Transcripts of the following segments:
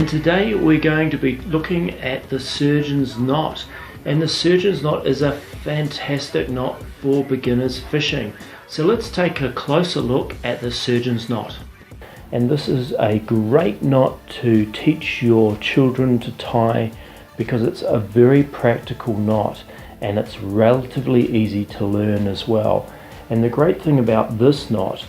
and today we're going to be looking at the surgeon's knot. And the surgeon's knot is a fantastic knot for beginners fishing. So let's take a closer look at the surgeon's knot. And this is a great knot to teach your children to tie because it's a very practical knot and it's relatively easy to learn as well. And the great thing about this knot,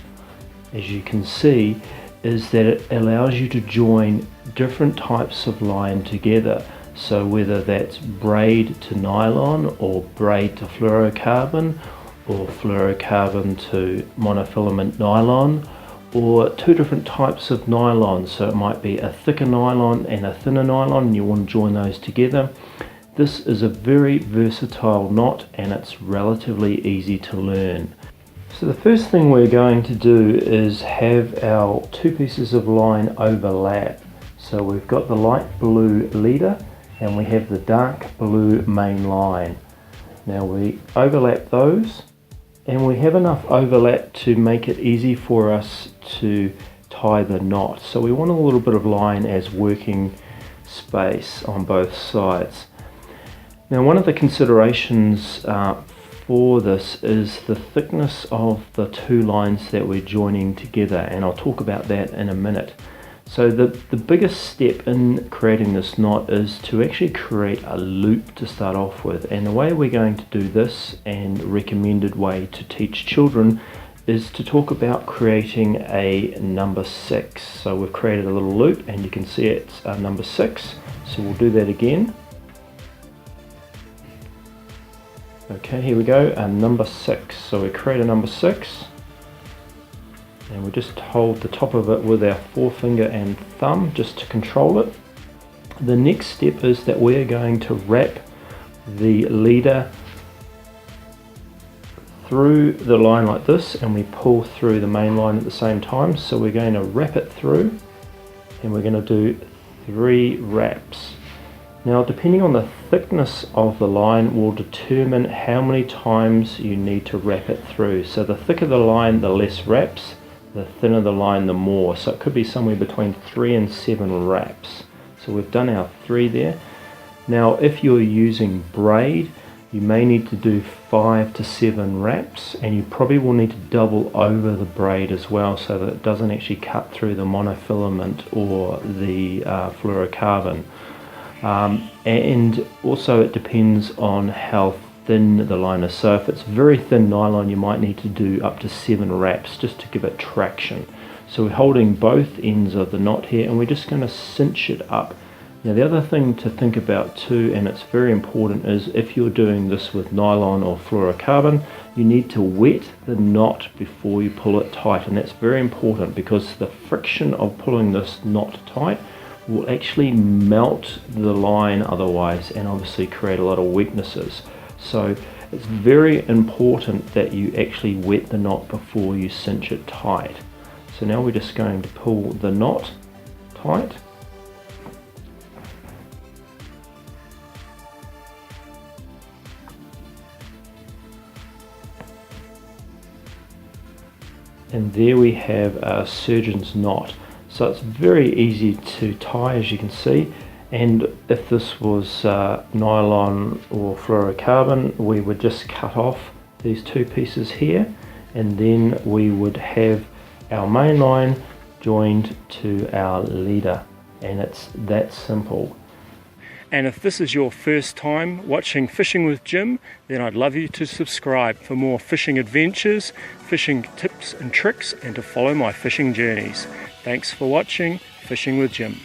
as you can see, is that it allows you to join different types of line together. So whether that's braid to nylon or braid to fluorocarbon or fluorocarbon to monofilament nylon, or two different types of nylon. So it might be a thicker nylon and a thinner nylon and you want to join those together. This is a very versatile knot and it's relatively easy to learn. So the first thing we're going to do is have our two pieces of line overlap. So we've got the light blue leader and we have the dark blue main line. Now we overlap those and we have enough overlap to make it easy for us to tie the knot. So we want a little bit of line as working space on both sides. Now one of the considerations for this is the thickness of the two lines that we're joining together, and I'll talk about that in a minute. So the biggest step in creating this knot is to actually create a loop to start off with, and the way we're going to do this and recommended way to teach children is to talk about creating a number 6. So we've created a little loop and you can see it's number 6, so we'll do that again. Okay, here we go, number 6. So we create a number 6 and we just hold the top of it with our forefinger and thumb just to control it. The next step is that we're going to wrap the leader through the line like this and we pull through the main line at the same time. So we're going to wrap it through and we're going to do 3 wraps. Now depending on the thickness of the line will determine how many times you need to wrap it through. So the thicker the line, the less wraps, the thinner the line, the more. So it could be somewhere between 3 and 7 wraps. So we've done our 3 there. Now if you're using braid, you may need to do 5 to 7 wraps, and you probably will need to double over the braid as well so that it doesn't actually cut through the monofilament or the fluorocarbon. And also it depends on how thin the line is. So if it's very thin nylon, you might need to do up to 7 wraps just to give it traction. So we're holding both ends of the knot here and we're just going to cinch it up. Now the other thing to think about too, and it's very important, is if you're doing this with nylon or fluorocarbon, you need to wet the knot before you pull it tight, and that's very important because the friction of pulling this knot tight will actually melt the line otherwise and obviously create a lot of weaknesses. So it's very important that you actually wet the knot before you cinch it tight. So now we're just going to pull the knot tight. And there we have our surgeon's knot. So it's very easy to tie, as you can see, and if this was nylon or fluorocarbon, we would just cut off these 2 pieces here and then we would have our main line joined to our leader, and it's that simple. And if this is your first time watching Fishing with Jim, then I'd love you to subscribe for more fishing adventures, fishing tips and tricks, and to follow my fishing journeys. Thanks for watching Fishing with Jim.